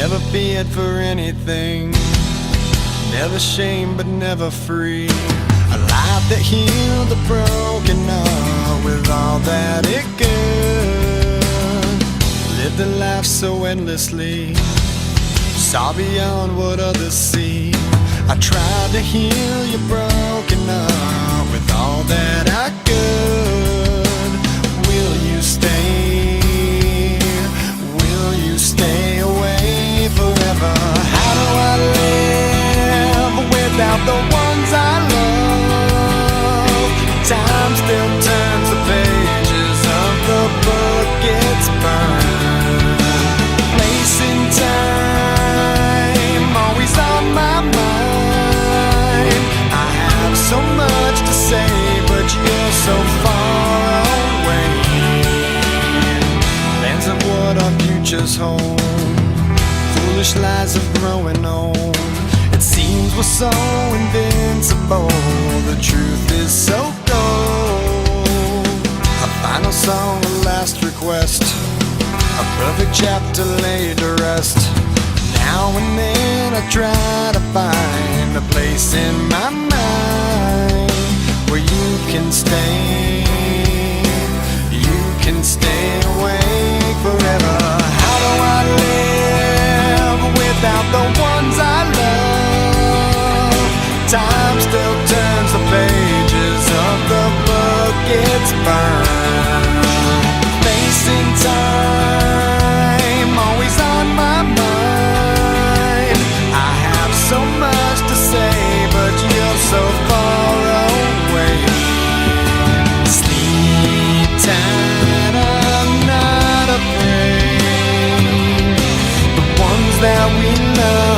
never feared for anything, never shame but never free. A life that healed the broken heart with all that it could. Lived a life so endlessly, saw beyond what others see. I tried to heal your broken heart with all that I could. Will you stay? Will you stay away forever? How do I live without the ones I love? Time still turns the pages of the book, it's burned. Place in time, always on my mind. I have so much to say, but you're so far away. Plans of what our futures hold, foolish lies of growing old. It seems we're so invincible, the truth is so cold. A final song, a last request, a perfect chapter laid to rest. Now and then I try to find a place in my mind where you can stay, you can stay awake forever. How do I live without the ones I love? Time still turns the pages of the book, it's burned. Facing time, always on my mind. I have so much to say, but you're so far away. Sleep tight, I'm not afraid. The ones that we love